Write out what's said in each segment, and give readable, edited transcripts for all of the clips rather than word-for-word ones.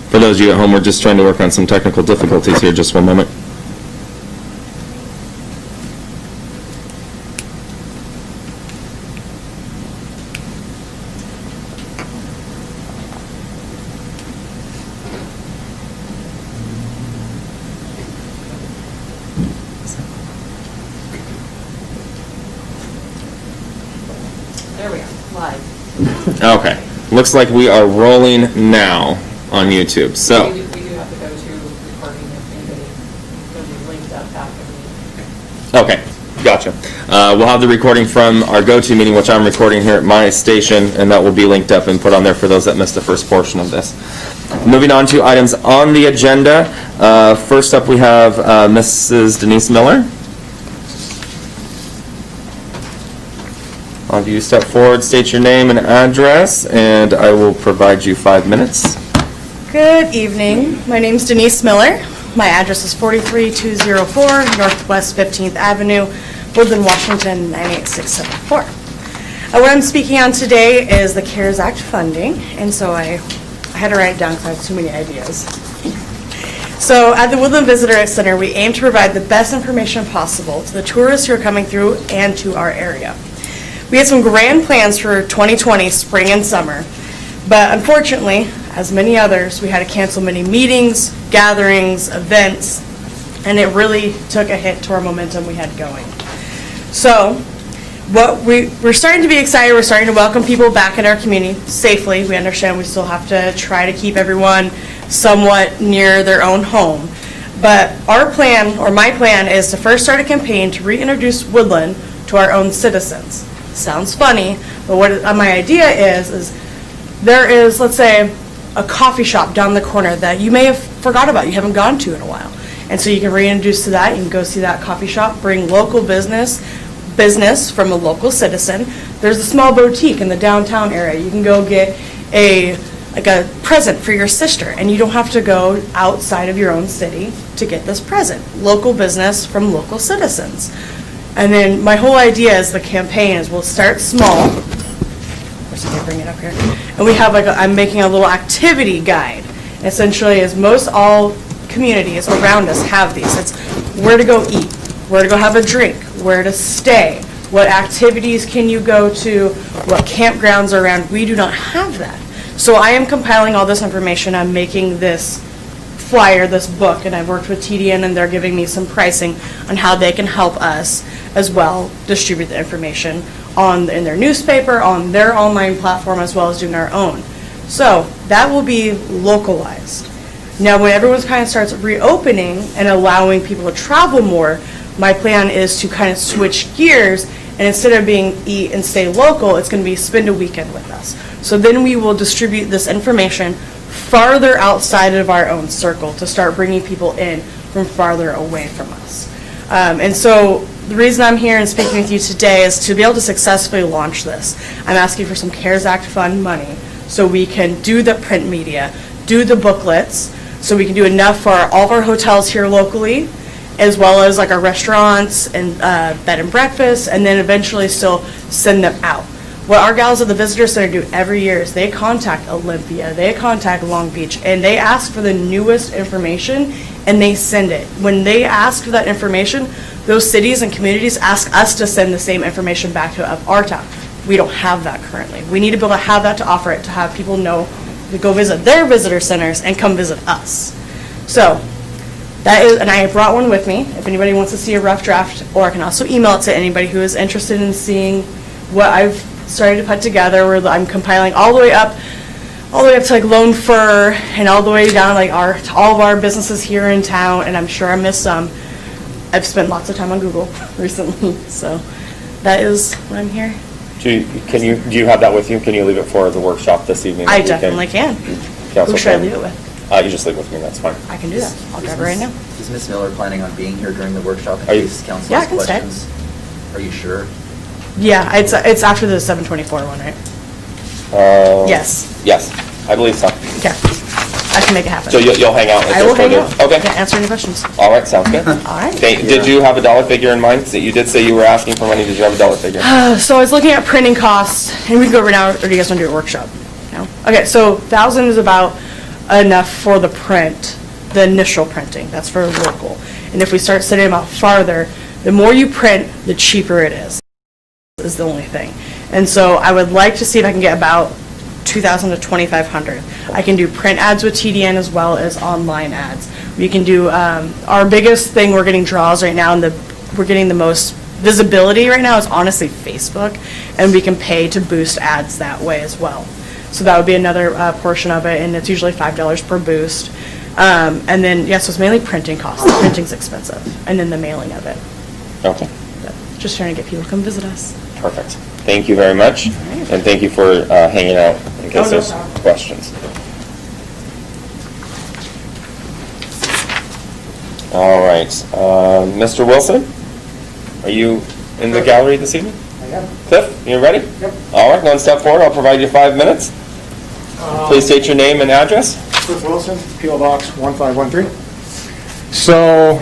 For those of you at home, we're just trying to work on some technical difficulties here. Just one moment. There we are, live. Okay. Looks like we are rolling now on YouTube. So. We do have to go to recording if anybody goes linked up after the meeting. Okay, gotcha. We'll have the recording from our go-to meeting, which I'm recording here at my station, and that will be linked up and put on there for those that missed the first portion of this. Moving on to items on the agenda. First up, we have Mrs. Denise Miller. I'll have you step forward, state your name and address, and I will provide you 5 minutes. Good evening. My name's Denise Miller. My address is 43204 Northwest 15th Avenue, Woodland, Washington 98674. What I'm speaking on today is the CARES Act funding, and so I had to write it down because I have too many ideas. So at the Woodland Visitor Center, we aim to provide the best information possible to the tourists who are coming through and to our area. We had some grand plans for 2020, spring and summer, but unfortunately, as many others, we had to cancel many meetings, gatherings, events, and it really took a hit to our momentum we had going. So we're starting to be excited. We're starting to welcome people back in our community safely. We understand we still have to try to keep everyone somewhat near their own home. But our plan, or my plan, is to first start a campaign to reintroduce Woodland to our own citizens. Sounds funny, but what my idea is there is, let's say, a coffee shop down the corner that you may have forgot about, you haven't gone to in a while. And so you can reintroduce to that, you can go see that coffee shop, bring local business from a local citizen. There's a small boutique in the downtown area. You can go get a present for your sister, and you don't have to go outside of your own city to get this present. Local business from local citizens. And then my whole idea is the campaign is we'll start small. Of course, I can't bring it up here. And we have I'm making a little activity guide. Essentially, as most all communities around us have these. It's where to go eat, where to go have a drink, where to stay, what activities can you go to, what campgrounds are around. We do not have that. So I am compiling all this information. I'm making this flyer, this book, and I've worked with TDN, and they're giving me some pricing on how they can help us as well distribute the information in their newspaper, on their online platform, as well as doing our own. So that will be localized. Now, when everyone kind of starts reopening and allowing people to travel more, my plan is to kind of switch gears, and instead of being eat and stay local, it's going to be spend a weekend with us. So then we will distribute this information farther outside of our own circle to start bringing people in from farther away from us. And so the reason I'm here and speaking with you today is to be able to successfully launch this. I'm asking for some CARES Act fund money so we can do the print media, do the booklets, so we can do enough for all of our hotels here locally, as well as like our restaurants and bed and breakfast, and then eventually still send them out. What our gals at the Visitor Center do every year is they contact Olympia, they contact Long Beach, and they ask for the newest information, and they send it. When they ask for that information, those cities and communities ask us to send the same information back to our town. We don't have that currently. We need to be able to have that to offer it, to have people know to go visit their visitor centers and come visit us. So that is, and I brought one with me if anybody wants to see a rough draft, or I can also email it to anybody who is interested in seeing what I've started to put together, where I'm compiling all the way up to like Lone Fir and all the way down like to all of our businesses here in town, and I'm sure I missed some. I've spent lots of time on Google recently, so that is what I'm here. Do you have that with you? Can you leave it for the workshop this evening? I definitely can. Who should I leave it with? You just leave it with me, that's fine. I can do that. I'll grab it right now. Is Ms. Miller planning on being here during the workshop in case council Yeah, has I can stay. questions? Are you sure? Yeah, it's after the 724 one, right? Yes. Yes, I believe so. Okay. I can make it happen. So you'll hang out? I will hang out. Okay. Yeah, answer any questions. All right, sounds good. All right. Did you have a dollar figure in mind? So you did say you were asking for money. Did you have a dollar figure? So I was looking at printing costs, and we can go over now, or do you guys want to do a workshop? No? Okay, so 1,000 is about enough for the print, the initial printing. That's for local. And if we start sending them out farther, the more you print, the cheaper it is the only thing. And so I would like to see if I can get about 2,000 to 2,500. I can do print ads with TDN as well as online ads. We can do, our biggest thing, we're getting draws right now, and we're getting the most visibility right now is honestly Facebook, and we can pay to boost ads that way as well. So that would be another portion of it, and it's usually $5 per boost. And then, yeah, so it's mainly printing costs. The printing's expensive, and then the mailing of it. Okay, But just trying to get people to come visit us. perfect. Thank you very much, right. and thank you for hanging out in case no there's problem. questions. All right, Mr. Wilson, are you in the gallery this evening? I am. Cliff, you ready? Yep. All right, go and step forward. I'll provide you 5 minutes. Please state your name and address. Cliff Wilson, P.O. Box 1513. So,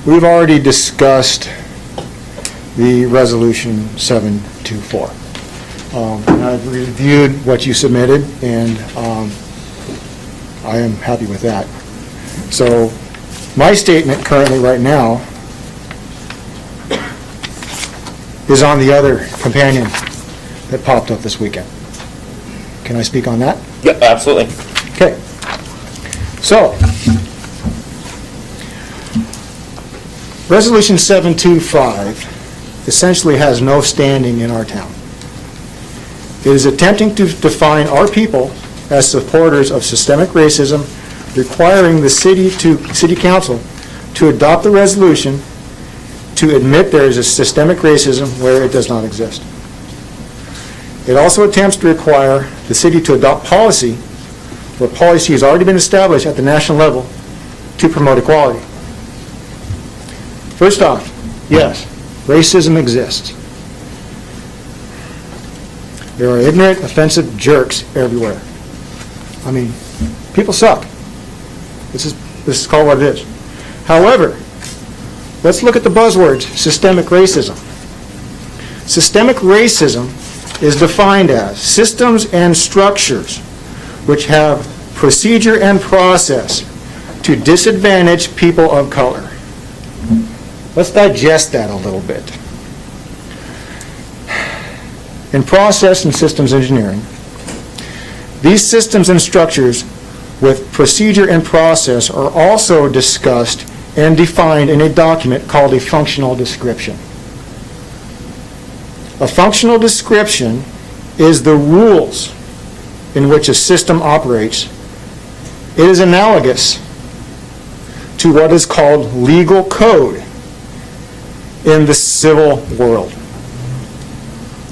we've already discussed the Resolution 724. And I've reviewed what you submitted, and I am happy with that. So, my statement currently right now is on the other companion that popped up this weekend. Can I speak on that? Yep, absolutely. Okay. So, Resolution 725 essentially has no standing in our town. It is attempting to define our people as supporters of systemic racism, requiring the city council to adopt the resolution to admit there is a systemic racism where it does not exist. It also attempts to require the city to adopt policy where policy has already been established at the national level to promote equality. First off, yes, racism exists. There are ignorant, offensive jerks everywhere. I mean, people suck. This is called what it is. However, let's look at the buzzwords, systemic racism. Systemic racism is defined as systems and structures which have procedure and process to disadvantage people of color. Let's digest that a little bit. In process and systems engineering, these systems and structures with procedure and process are also discussed and defined in a document called a functional description. A functional description is the rules in which a system operates. It is analogous to what is called legal code in the civil world.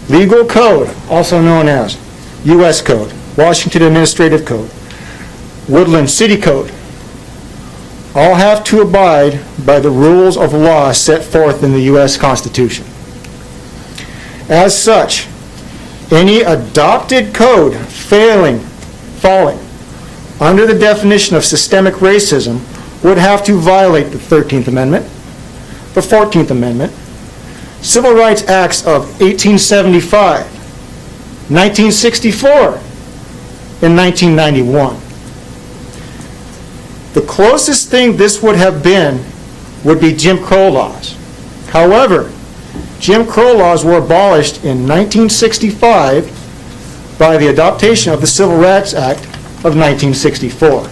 Legal code, also known as U.S. Code, Washington Administrative Code, Woodland City Code, all have to abide by the rules of law set forth in the U.S. Constitution. As such, any adopted code falling under the definition of systemic racism would have to violate the 13th Amendment, the 14th Amendment, Civil Rights Acts of 1875, 1964, and 1991. The closest thing this would have been would be Jim Crow laws. However, Jim Crow laws were abolished in 1965 by the adoption of the Civil Rights Act of 1964.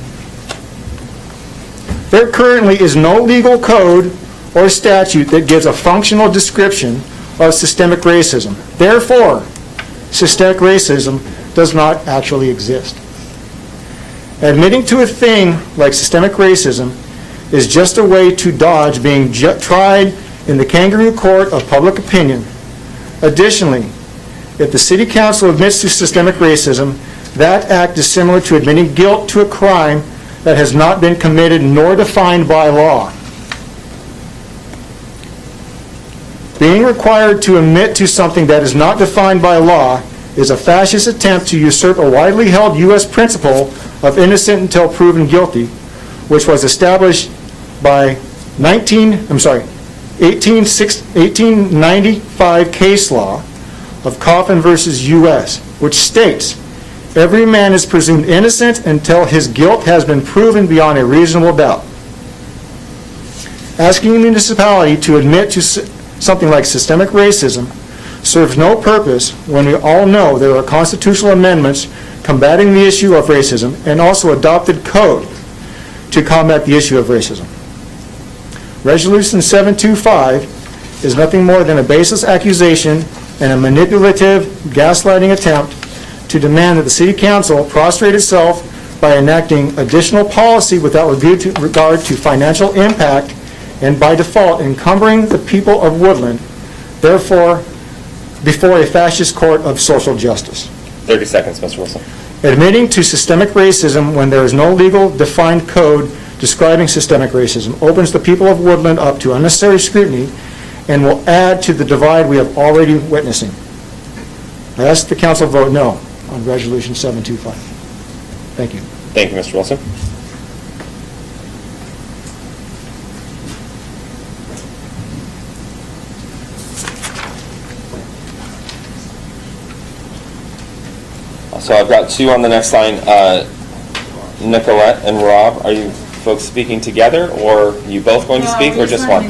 There currently is no legal code or statute that gives a functional description of systemic racism. Therefore, systemic racism does not actually exist. Admitting to a thing like systemic racism is just a way to dodge being tried in the kangaroo court of public opinion. Additionally, if the city council admits to systemic racism, that act is similar to admitting guilt to a crime that has not been committed nor defined by law. Being required to admit to something that is not defined by law is a fascist attempt to usurp a widely held U.S. principle of innocent until proven guilty, which was established by 1895 case law of Coffin versus U.S., which states, Every man is presumed innocent until his guilt has been proven beyond a reasonable doubt. Asking a municipality to admit to something like systemic racism serves no purpose when we all know there are constitutional amendments combating the issue of racism and also adopted code to combat the issue of racism. Resolution 725 is nothing more than a baseless accusation and a manipulative, gaslighting attempt to demand that the City Council prostrate itself by enacting additional policy without regard to financial impact and by default encumbering the people of Woodland, therefore, before a fascist court of social justice. 30 seconds, Mr. Wilson. Admitting to systemic racism when there is no legal defined code describing systemic racism opens the people of Woodland up to unnecessary scrutiny and will add to the divide we have already witnessing. I ask the council vote no on Resolution 725. Thank you. Thank you, Mr. Wilson. So I've got two on the next line. Nicolette and Rob, are you folks speaking together, or are you both going to speak, or just one?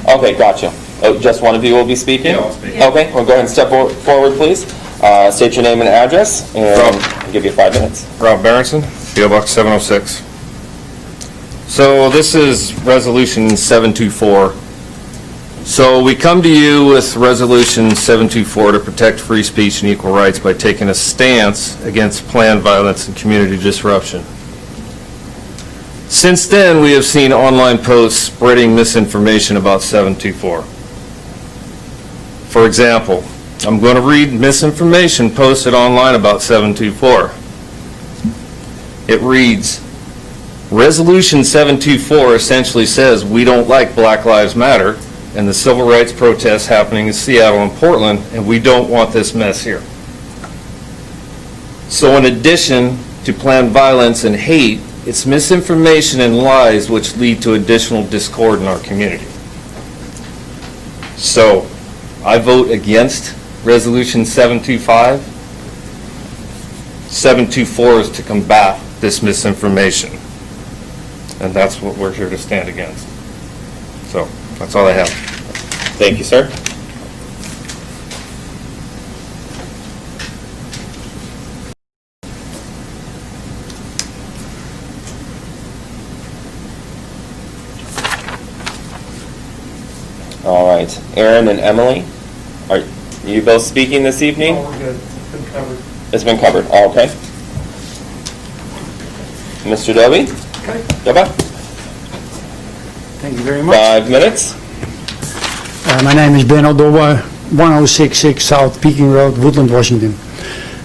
Okay, gotcha. Oh, just one of you will be speaking? Yeah, I'll speak. Okay, well, go ahead and step forward, please. State your name and address, and I'll give you 5 minutes. Rob Berenson, PO Box 706. So this is Resolution 724. So we come to you with Resolution 724 to protect free speech and equal rights by taking a stance against planned violence and community disruption. Since then, we have seen online posts spreading misinformation about 724. For example, I'm going to read misinformation posted online about 724. It reads, Resolution 724 essentially says we don't like Black Lives Matter and the civil rights protests happening in Seattle and Portland, and we don't want this mess here. So in addition to planned violence and hate, it's misinformation and lies which lead to additional discord in our community. So I vote against Resolution 725. 724 is to combat this misinformation, and that's what we're here to stand against. So that's all I have. Thank you, sir. All right, Aaron and Emily, are you both speaking this evening? Oh, we're good. It's been covered. It's been covered. Oh, okay. Mr. Dobie? Okay. Goodbye. Thank you very much. 5 minutes. My name is Ben Odowa, 1066 South Peking Road, Woodland, Washington.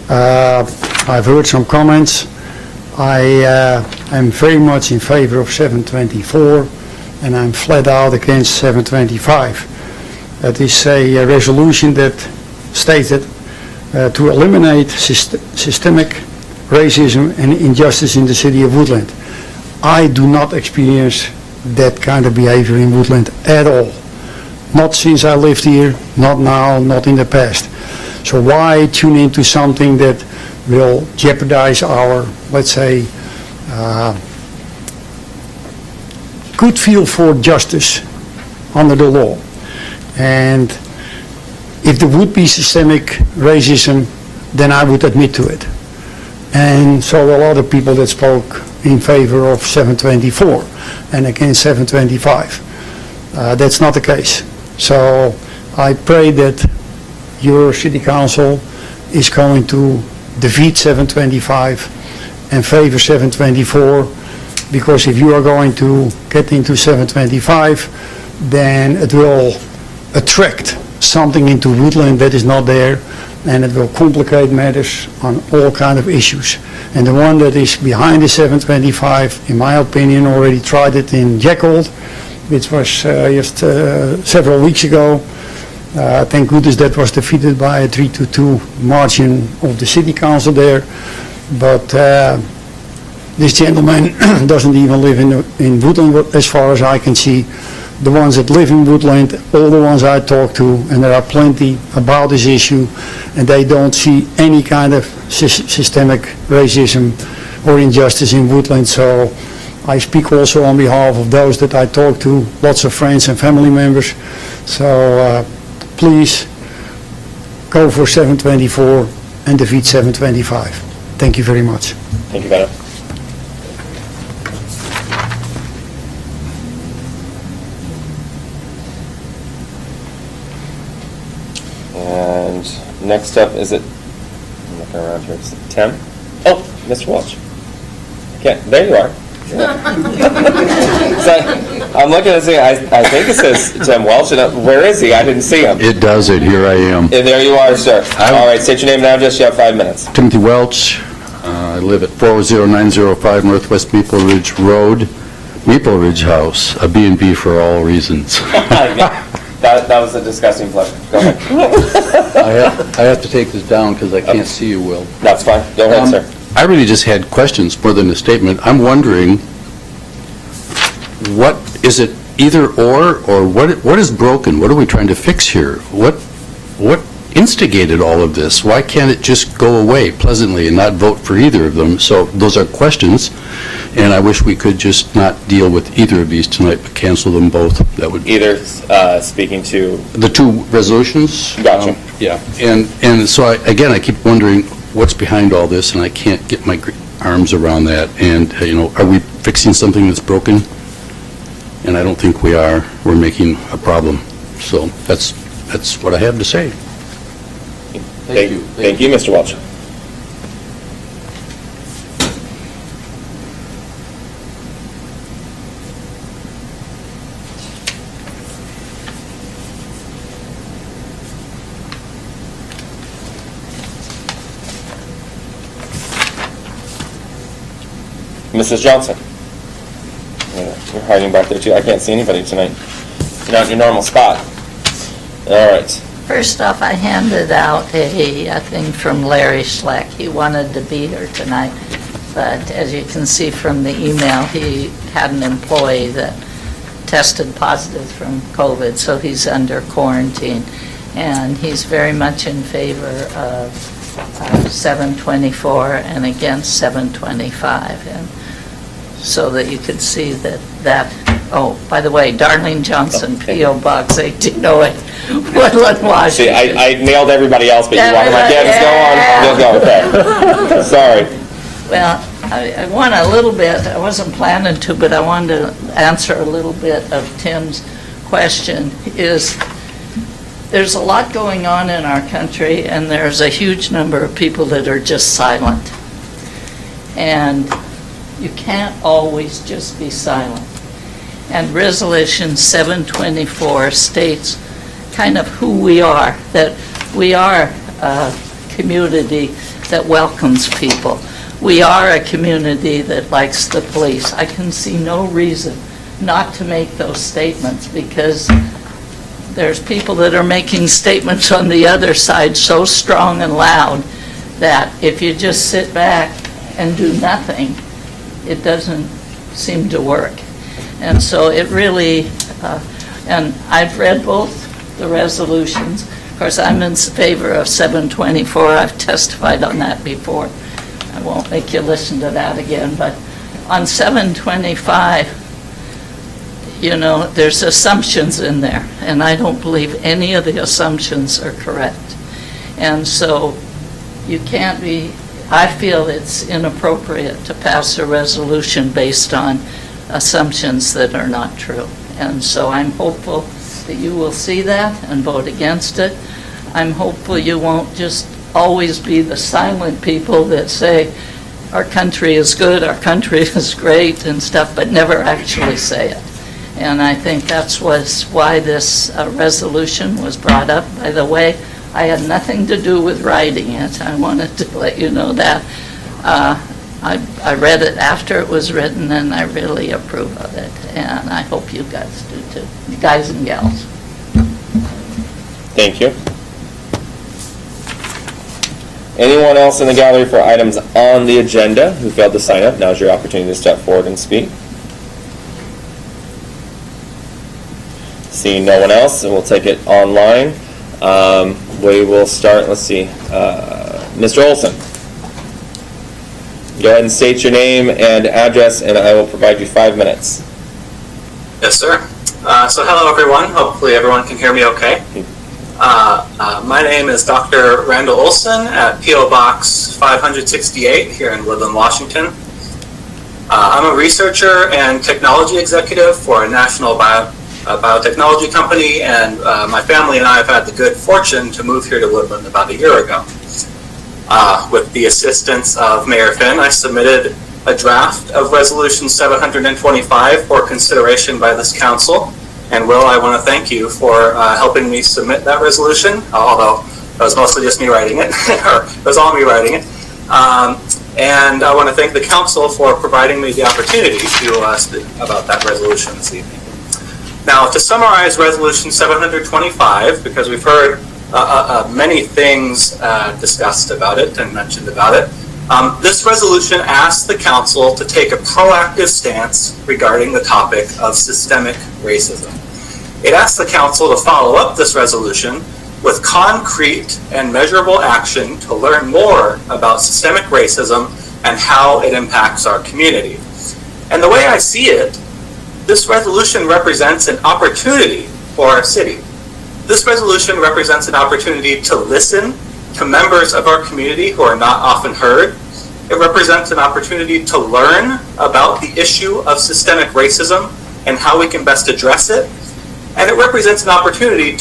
I've heard some comments. I am very much in favor of 724, and I'm flat out against 725. That is a resolution that stated to eliminate systemic racism and injustice in the city of Woodland. I do not experience that kind of behavior in Woodland at all. Not since I lived here, not now, not in the past. So why tune into something that will jeopardize our, let's say, good feel for justice under the law? And if there would be systemic racism, then I would admit to it. And so a lot of people that spoke in favor of 724 and against 725. That's not the case. So I pray that your city council is going to defeat 725 and favor 724, because if you are going to get into 725, then it will attract something into Woodland that is not there, and it will complicate matters on all kind of issues. And the one that is behind the 725, in my opinion, already tried it in Jekyll, which was just several weeks ago. Thank goodness that was defeated by a 3-2 margin of the city council there. But this gentleman doesn't even live in Woodland, as far as I can see. The ones that live in Woodland, all the ones I talk to, and there are plenty about this issue, and they don't see any kind of systemic racism or injustice in Woodland. So I speak also on behalf of those that I talk to, lots of friends and family members. So please go for 724 and defeat 725. Thank you very much. Thank you, Benno. And next up, is it, I'm looking around here, is it Tim? Oh, Mr. Welch. Okay, there you are. So, I'm looking at this, I think it says Tim Welch, and where is he? I didn't see him. It does it. Here I am. And there you are, sir. All right, state your name and address. You have 5 minutes. Timothy Welch. I live at 40905 Northwest Maple Ridge Road, Maple Ridge House, a B&B for all reasons. That was a disgusting pleasure. Go ahead. I have to take this down because I can't see you, Will. That's fine. Go ahead, sir. I really just had questions more than a statement. I'm wondering, what is it, either or what is broken? What are we trying to fix here? What instigated all of this? Why can't it just go away pleasantly and not vote for either of them? So those are questions, and I wish we could just not deal with either of these tonight, but cancel them both. That would Either speaking to... the two resolutions. Gotcha. Yeah, and so I keep wondering what's behind all this, and I can't get my arms around that. And are we fixing something that's broken? And I don't think we are. We're making a problem. So that's what I have to say. Thank you. Thank you, Mr. Welch. Mrs. Johnson. You're hiding back there too. I can't see anybody tonight. You're not in your normal spot. All right. First off, I handed out a thing from Larry Schleck. He wanted to be here tonight, but as you can see from the email, he had an employee that tested positive from COVID, so he's under quarantine. And he's very much in favor of 724 and against 725. And so that you could see that, oh, by the way, Darlene Johnson, P.O. Box 1808, Woodland, Washington. See, I nailed everybody else, but you want my kids? Go on. Just go. Okay. Sorry. Well, I want a little bit, I wasn't planning to, but I wanted to answer a little bit of Tim's question, there's a lot going on in our country, and there's a huge number of people that are just silent. And you can't always just be silent. And Resolution 724 states kind of who we are, that we are a community that welcomes people. We are a community that likes the police. I can see no reason not to make those statements, because there's people that are making statements on the other side so strong and loud that if you just sit back and do nothing, it doesn't seem to work. And so it really, and I've read both the resolutions. Of course, I'm in favor of 724. I've testified on that before. I won't make you listen to that again. But on 725, there's assumptions in there, and I don't believe any of the assumptions are correct. And so you can't be, I feel it's inappropriate to pass a resolution based on assumptions that are not true. And so I'm hopeful that you will see that and vote against it. I'm hopeful you won't just always be the silent people that say, our country is good, our country is great and stuff, but never actually say it. And I think that's why this resolution was brought up. By the way, I had nothing to do with writing it. I wanted to let you know that. I read it after it was written, and I really approve of it. And I hope you guys do too, guys and gals. Thank you. Anyone else in the gallery for items on the agenda who failed to sign up? Now's your opportunity to step forward and speak. Seeing no one else, and we'll take it online. We will start, let's see, Mr. Olson. Go ahead and state your name and address, and I will provide you 5 minutes. Yes, sir. So hello, everyone. Hopefully everyone can hear me okay. My name is Dr. Randall Olson at P.O. Box 568 here in Woodland, Washington. I'm a researcher and technology executive for a national biotechnology company, and my family and I have had the good fortune to move here to Woodland about a year ago. With the assistance of Mayor Finn, I submitted a draft of Resolution 725 for consideration by this council. And Will, I want to thank you for helping me submit that resolution, although it was mostly just me writing it, or it was all me writing it. And I want to thank the council for providing me the opportunity to speak about that resolution this evening. Now, to summarize Resolution 725, because we've heard many things discussed about it and mentioned about it, this resolution asks the council to take a proactive stance regarding the topic of systemic racism. It asks the council to follow up this resolution with concrete and measurable action to learn more about systemic racism and how it impacts our community. And the way I see it, this resolution represents an opportunity for our city. This resolution represents an opportunity to listen to members of our community who are not often heard. It represents an opportunity to learn about the issue of systemic racism and how we can best address it. And it represents an opportunity to